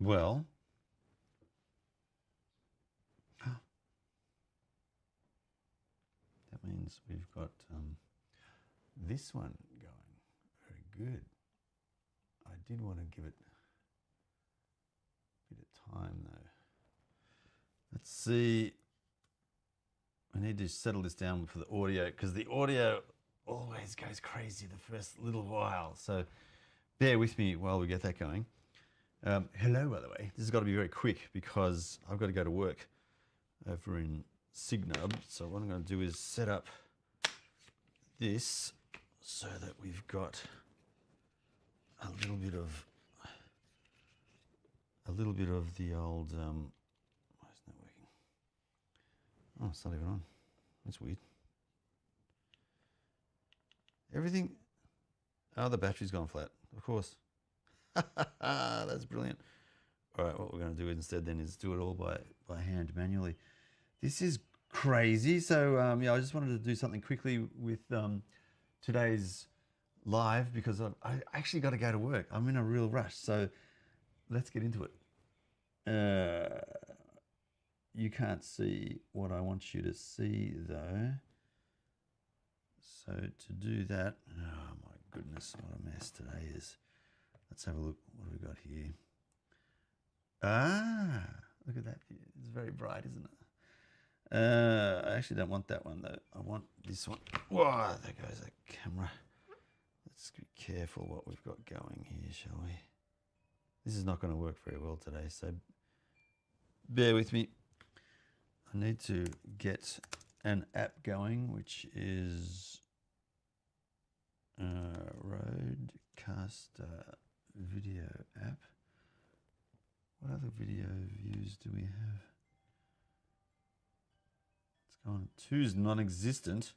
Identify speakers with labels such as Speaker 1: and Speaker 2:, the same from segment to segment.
Speaker 1: Well, that means we've got this one going. Very good. I did want to give it a bit of time though. Let's see. I need to settle this down for the audio because the audio always goes crazy the first little while. So bear with me while we get that going. Hello, by the way. This has got to be very quick because I've got to go to work over in Signub. So what I'm going to do is set up this so that we've got a little bit of the old. Why isn't that working? Oh, it's not even on. That's weird. Everything. Oh, the battery's gone flat. Of course. That's brilliant. All right, what we're going to do instead then is do it all by hand manually. This is crazy. So yeah, I just wanted to do something quickly with today's live because I actually got to go to work. I'm in a real rush. So let's get into it. You can't see what I want you to see though. So to do that, oh my goodness, what a mess today is. Let's have a look. What do we got here? Ah, look at that. It's very bright, isn't it? I actually don't want that one though. I want this one. Whoa, there goes that camera. Let's be careful what we've got going here, shall we? This is not going to work very well today, so bear with me. I need to get an app going, which is Roadcaster video app. What other video views do we have? Let's go on. 2 is non-existent.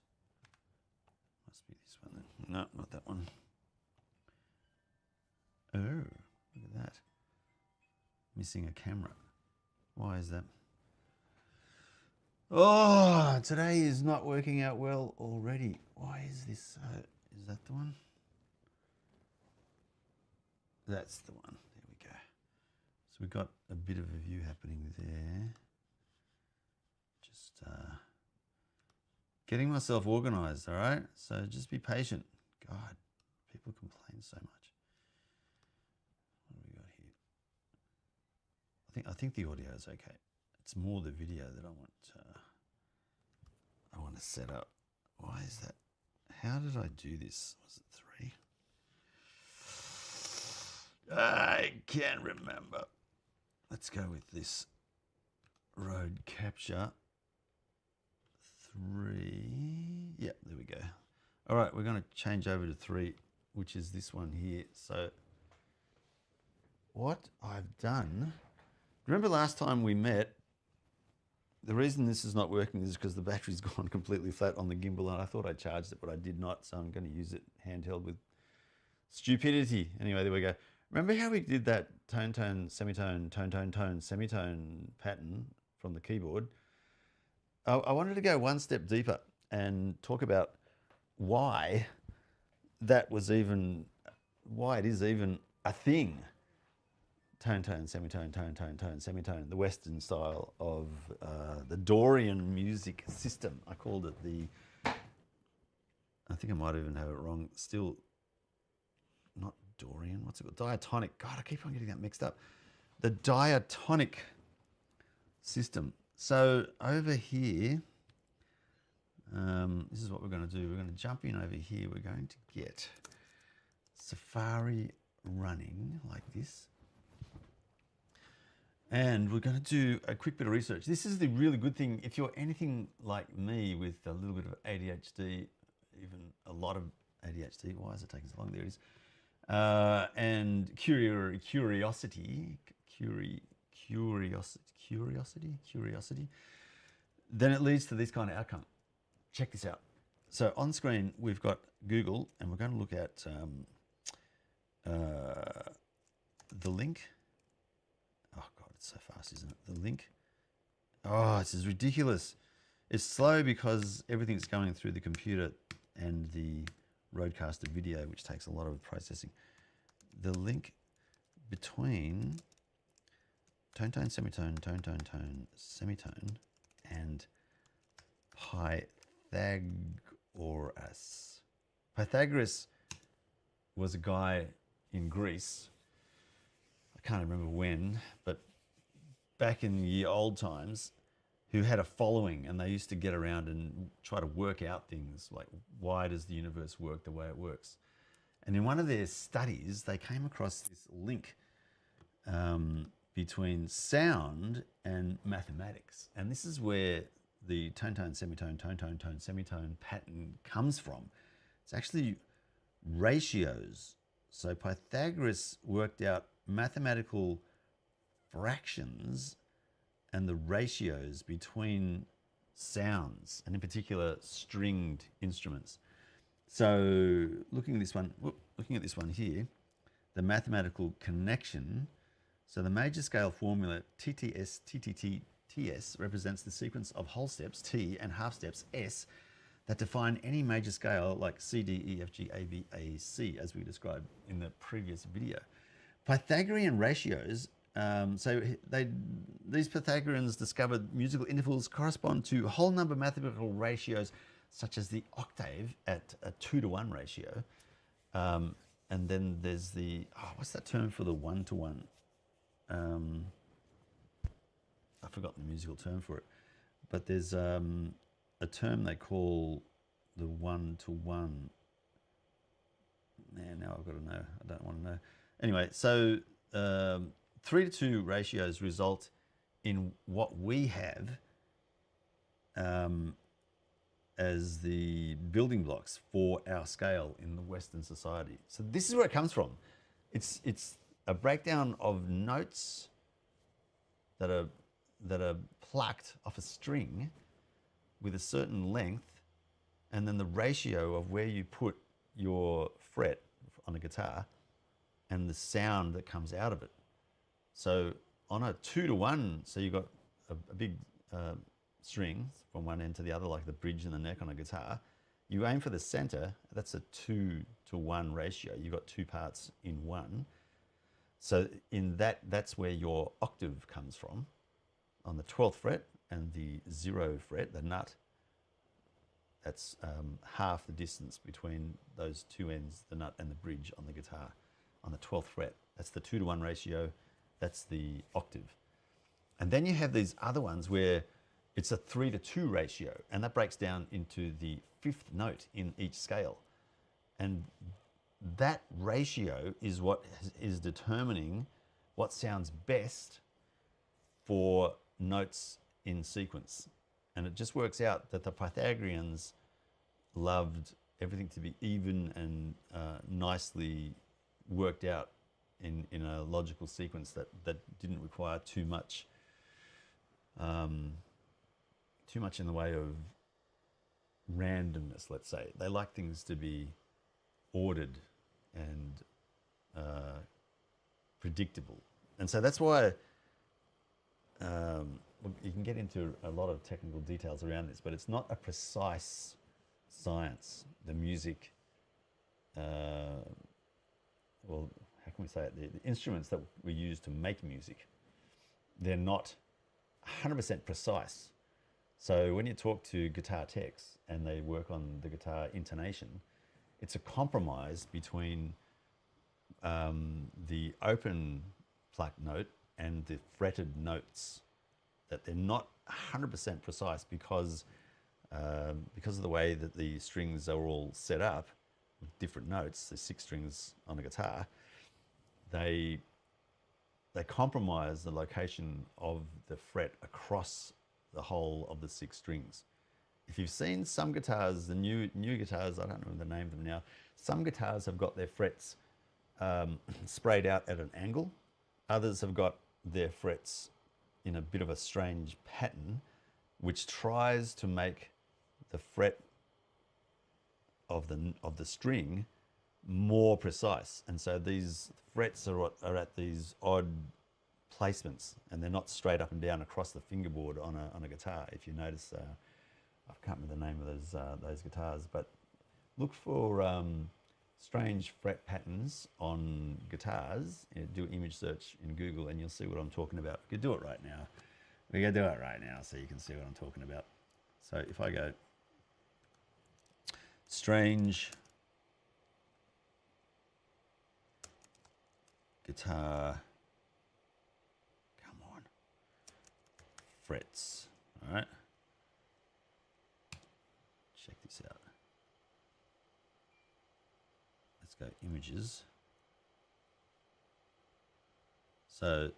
Speaker 1: Must be this one then. No, not that one. Oh, look at that. Missing a camera. Why is that? Oh, today is not working out well already. Why is this? Is that the one? That's the one. There we go. So we've got a bit of a view happening there. Just getting myself organized, all right? So just be patient. God, people complain so much. What do we got here? I think the audio is okay. It's more the video that I want to set up. Why is that? How did I do this? Was it 3? I can't remember. Let's go with this road capture 3. Yeah, there we go. All right, we're going to change over to 3, which is this one here. So what I've done, remember last time we met, the reason this is not working is because the battery's gone completely flat on the gimbal, and I thought I charged it, but I did not, so I'm going to use it handheld with stupidity. Anyway, there we go. Remember how we did that tone, tone, semitone, tone, tone, tone, semitone pattern from the keyboard? I wanted to go one step deeper and talk about why it is even a thing. Tone, tone, semitone, tone, tone, tone, semitone, the Western style of the Dorian music system. I called it I think I might even have it wrong. Still, not Dorian, what's it called? Diatonic. God, I keep on getting that mixed up. The diatonic system. So over here, this is what we're going to do. We're going to jump in over here. We're going to get Safari running like this. And we're going to do a quick bit of research. This is the really good thing. If you're anything like me with a little bit of ADHD, even a lot of ADHD, why is it taking so long? There it is. And curiosity, then it leads to this kind of outcome. Check this out. So on screen, we've got Google, and we're going to look at the link. Oh God, it's so fast, isn't it? The link. Oh, this is ridiculous. It's slow because everything's going through the computer and the Roadcaster video, which takes a lot of processing. The link between tone, tone, semitone, tone, tone, tone, semitone, and Pythagoras. Pythagoras was a guy in Greece. I can't remember when, but back in the old times, who had a following, and they used to get around and try to work out things like, why does the universe work the way it works? And in one of their studies, they came across this link between sound and mathematics. And this is where the tone, tone, semitone, tone, tone, tone, semitone pattern comes from. It's actually ratios. So Pythagoras worked out mathematical fractions and the ratios between sounds, and in particular stringed instruments. So looking at this one here, the mathematical connection. So the major scale formula TTS, TTT, TS represents the sequence of whole steps T and half steps S that define any major scale like C, D, E, F, G, A, B, A, C, as we described in the previous video. Pythagorean ratios. These Pythagoreans discovered musical intervals correspond to whole number mathematical ratios, such as the octave at a 2-to-1 ratio. And then there's the, what's that term for the 1-to-1? I've forgotten the musical term for it. But there's a term they call the 1-to-1. Man, now I've got to know. I don't want to know. Anyway, so 3-to-2 ratios result in what we have as the building blocks for our scale in the Western society. So this is where it comes from. It's a breakdown of notes that are plucked off a string with a certain length, and then the ratio of where you put your fret on a guitar and the sound that comes out of it. So on a 2-to-1, so you've got a big string from one end to the other, like the bridge and the neck on a guitar. You aim for the center, that's a 2-to-1 ratio. You've got two parts in one. So in that's where your octave comes from. On the 12th fret and the 0 fret, the nut, that's half the distance between those two ends, the nut and the bridge on the guitar. On the 12th fret, that's the 2-to-1 ratio. That's the octave. And then you have these other ones where it's a 3-to-2 ratio, and that breaks down into the 5th note in each scale. And that ratio is what is determining what sounds best for notes in sequence. And it just works out that the Pythagoreans loved everything to be even and nicely worked out in a logical sequence that didn't require too much in the way of randomness, let's say. They like things to be ordered and predictable. And so that's why you can get into a lot of technical details around this, but it's not a precise science. The music, well, how can we say it? The instruments that we use to make music, they're not 100% precise. So when you talk to guitar techs and they work on the guitar intonation, it's a compromise between the open plucked note and the fretted notes, that they're not 100% precise because of the way that the strings are all set up with different notes, the 6 strings on a guitar. They compromise the location of the fret across the whole of the 6 strings. If you've seen some guitars, the new guitars, I don't remember the name of them now, some guitars have got their frets sprayed out at an angle. Others have got their frets in a bit of a strange pattern, which tries to make the fret of the string more precise. And so these frets are at these odd placements, and they're not straight up and down across the fingerboard on a guitar. If you notice, I can't remember the name of those guitars, but look for strange fret patterns on guitars, do an image search in Google and you'll see what I'm talking about. We could do it right now. We're going to do it right now so you can see what I'm talking about. So if I go strange guitar, come on, frets, all right? Check this out. Let's go images. So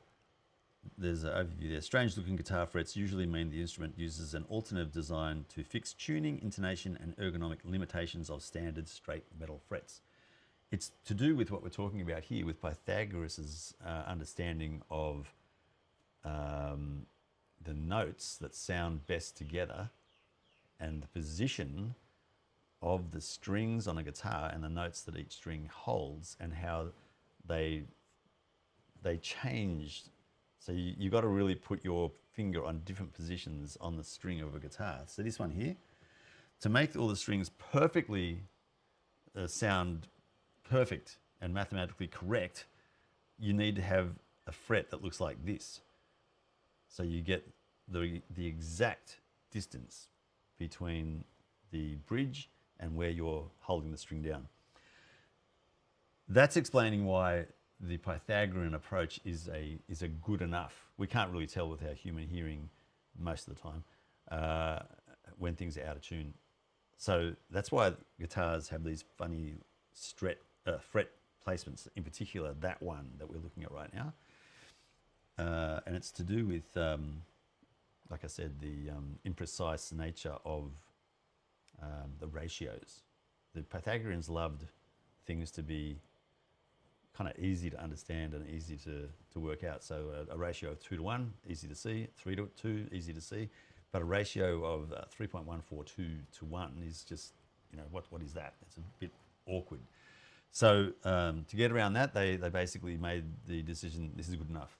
Speaker 1: there's an overview there. Strange looking guitar frets usually mean the instrument uses an alternative design to fix tuning, intonation, and ergonomic limitations of standard straight metal frets. It's to do with what we're talking about here with Pythagoras's understanding of the notes that sound best together and the position of the strings on a guitar and the notes that each string holds and how they change. So you got to really put your finger on different positions on the string of a guitar. So this one here, to make all the strings perfectly sound perfect and mathematically correct, you need to have a fret that looks like this. So you get the exact distance between the bridge and where you're holding the string down. That's explaining why the Pythagorean approach is a good enough. We can't really tell with our human hearing most of the time when things are out of tune. So that's why guitars have these funny fret placements, in particular that one that we're looking at right now. And it's to do with, like I said, the imprecise nature of the ratios. The Pythagoreans loved things to be kind of easy to understand and easy to work out. So a ratio of 2 to 1, easy to see, 3 to 2, easy to see, but a ratio of 3.142 to 1 is just, what is that? It's a bit awkward. So to get around that, they basically made the decision, this is good enough.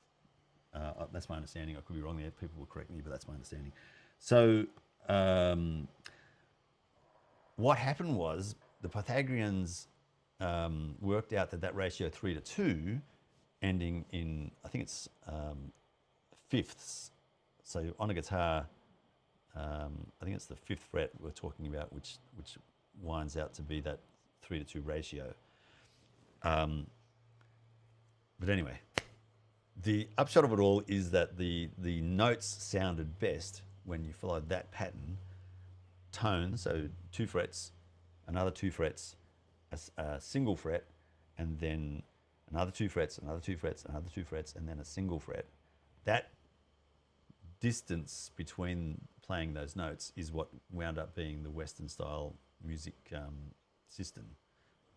Speaker 1: That's my understanding. I could be wrong there. People will correct me, but that's my understanding. So what happened was the Pythagoreans worked out that ratio 3 to 2, ending in, I think it's fifths. So on a guitar, I think it's the 5th fret we're talking about, which winds out to be that 3 to 2 ratio. But anyway, the upshot of it all is that the notes sounded best when you followed that pattern. Tone, so 2 frets, another 2 frets, a single fret, and then another 2 frets, another 2 frets, another 2 frets, and then a single fret. That distance between playing those notes is what wound up being the Western style music system,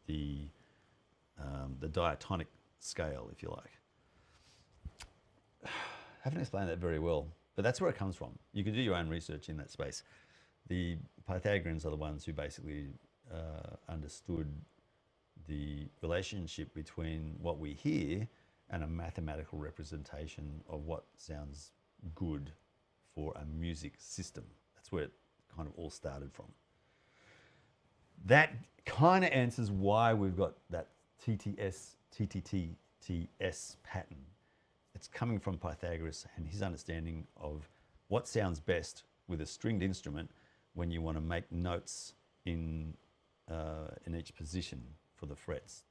Speaker 1: the diatonic scale, if you like. I haven't explained that very well, but that's where it comes from. You can do your own research in that space. The Pythagoreans are the ones who basically understood the relationship between what we hear and a mathematical representation of what sounds good for a music system. That's where it kind of all started from. That kind of answers why we've got that TTS pattern. It's coming from Pythagoras and his understanding of what sounds best with a stringed instrument when you want to make notes in each position for the frets.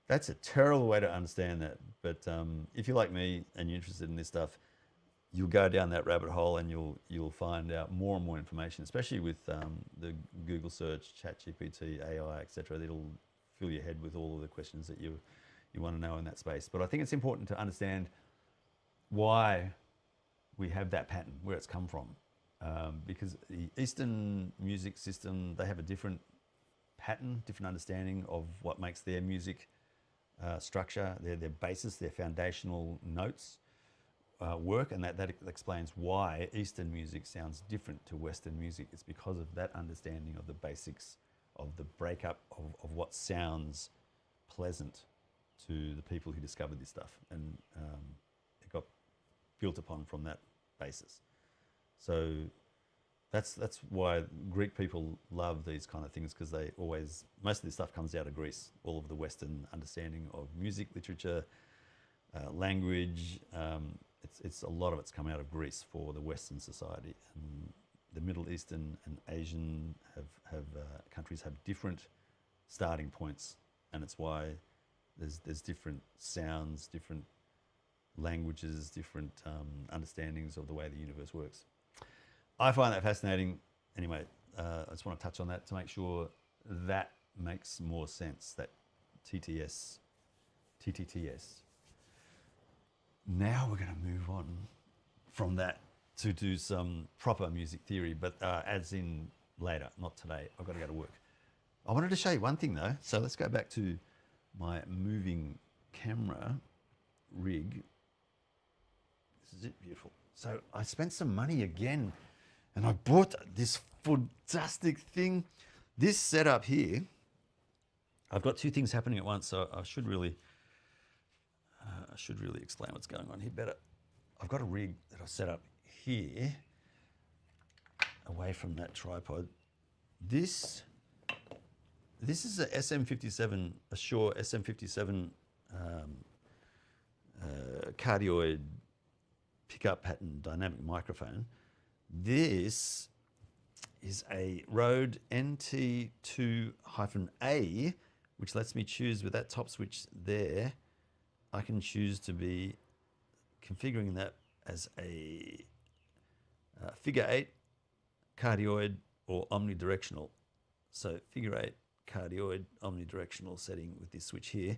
Speaker 1: That's a terrible way to understand that, but if you're like me and you're interested in this stuff, you'll go down that rabbit hole and you'll find out more and more information, especially with the Google search, ChatGPT, AI, etc. It'll fill your head with all of the questions that you want to know in that space. But I think it's important to understand why we have that pattern, where it's come from. Because the Eastern music system, they have a different pattern, different understanding of what makes their music structure, their basis, their foundational notes work, and that explains why Eastern music sounds different to Western music. It's because of that understanding of the basics of the breakup of what sounds pleasant to the people who discovered this stuff, and it got built upon from that basis. So That's why Greek people love these kind of things, because they always, most of this stuff comes out of Greece. All of the Western understanding of music, literature, language, it's a lot of it's come out of Greece for the Western society. And the Middle Eastern and Asian have countries have different starting points, and it's why there's different sounds, different languages, different understandings of the way the universe works. I find that fascinating. Anyway, I just want to touch on that to make sure that makes more sense, that TTTS. Now we're going to move on from that to do some proper music theory, but as in later, not today. I've got to go to work. I wanted to show you one thing though. So let's go back to my moving camera rig. This is it, beautiful. So I spent some money again, and I bought this fantastic thing. This setup here, I've got two things happening at once, so I should really explain what's going on here better. I've got a rig that I've set up here, away from that tripod. This is a SM57, a Shure SM57 cardioid pickup pattern dynamic microphone. This is a Rode NT2-A, which lets me choose with that top switch there. I can choose to be configuring that as a figure 8, cardioid, or omnidirectional. So figure 8, cardioid, omnidirectional setting with this switch here.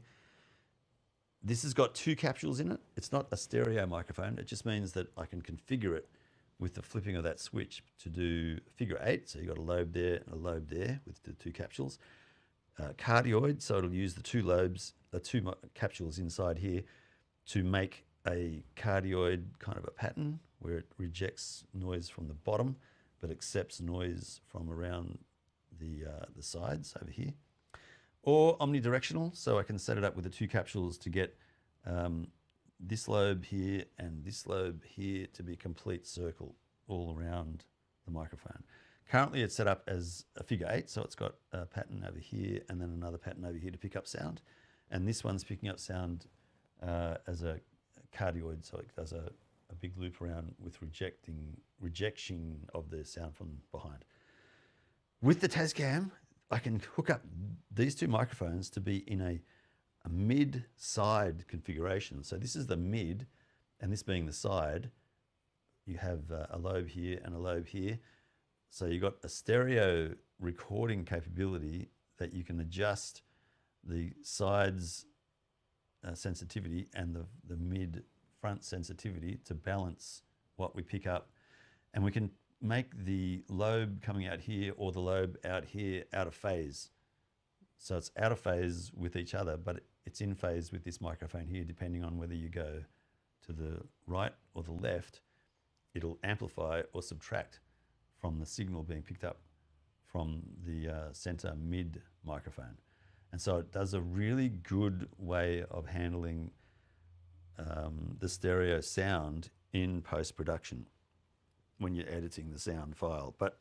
Speaker 1: This has got 2 capsules in it. It's not a stereo microphone. It just means that I can configure it with the flipping of that switch to do figure 8. So you've got a lobe there and a lobe there with the 2 capsules. Cardioid, so it'll use the 2 lobes, the 2 capsules inside here to make a cardioid kind of a pattern where it rejects noise from the bottom but accepts noise from around the sides over here. Or omnidirectional, so I can set it up with the 2 capsules to get this lobe here and this lobe here to be a complete circle all around the microphone. Currently it's set up as a figure 8, so it's got a pattern over here and then another pattern over here to pick up sound. And this one's picking up sound as a cardioid, so it does a big loop around with rejection of the sound from behind. With the Tascam, I can hook up these 2 microphones to be in a mid-side configuration. So this is the mid, and this being the side, you have a lobe here and a lobe here. So you've got a stereo recording capability that you can adjust the sides sensitivity and the mid-front sensitivity to balance what we pick up. And we can make the lobe coming out here or the lobe out here out of phase. So it's out of phase with each other, but it's in phase with this microphone here, depending on whether you go to the right or the left. It'll amplify or subtract from the signal being picked up from the center mid microphone. And so it does a really good way of handling the stereo sound in post-production when you're editing the sound file. But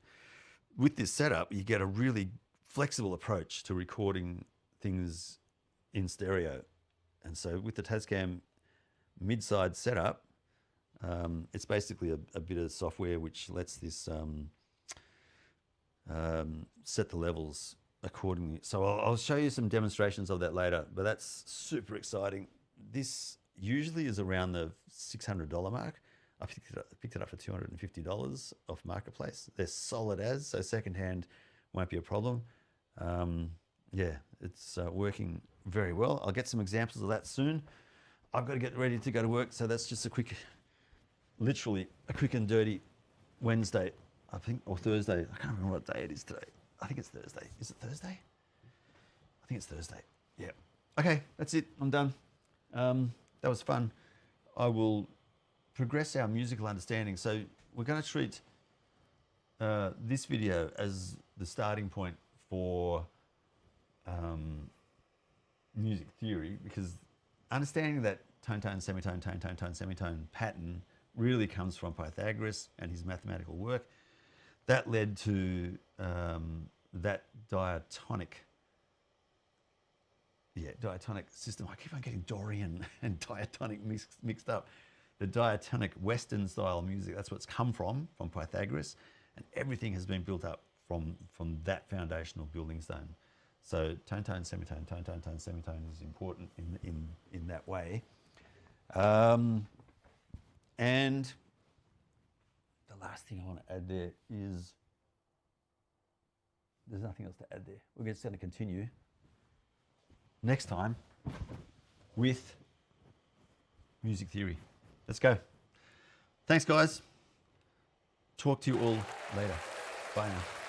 Speaker 1: with this setup, you get a really flexible approach to recording things in stereo. And so with the Tascam mid-side setup, it's basically a bit of software which lets this set the levels accordingly. So I'll show you some demonstrations of that later, but that's super exciting. This usually is around the $600 mark. I picked it up for $250 off Marketplace. They're solid as, so secondhand won't be a problem. Yeah, it's working very well. I'll get some examples of that soon. I've got to get ready to go to work, so that's just a quick, literally a quick and dirty Wednesday, I think, or Thursday. I can't remember what day it is today. I think it's Thursday. Is it Thursday? I think it's Thursday. Yeah. Okay, that's it. I'm done. That was fun. I will progress our musical understanding. So we're going to treat this video as the starting point for music theory, because understanding that tone-tone, semitone, tone-tone, tone, semitone pattern really comes from Pythagoras and his mathematical work. that led to that diatonic. Yeah, diatonic system. I keep on getting Dorian and diatonic mixed up. The diatonic Western style music, that's what's come from Pythagoras, and everything has been built up from that foundational building stone. So tone, tone, semitone, tone, tone, tone, semitone is important in that way. And the last thing I want to add there is, there's nothing else to add there. We're just going to continue next time with music theory. Let's go. Thanks, guys. Talk to you all later. Bye now.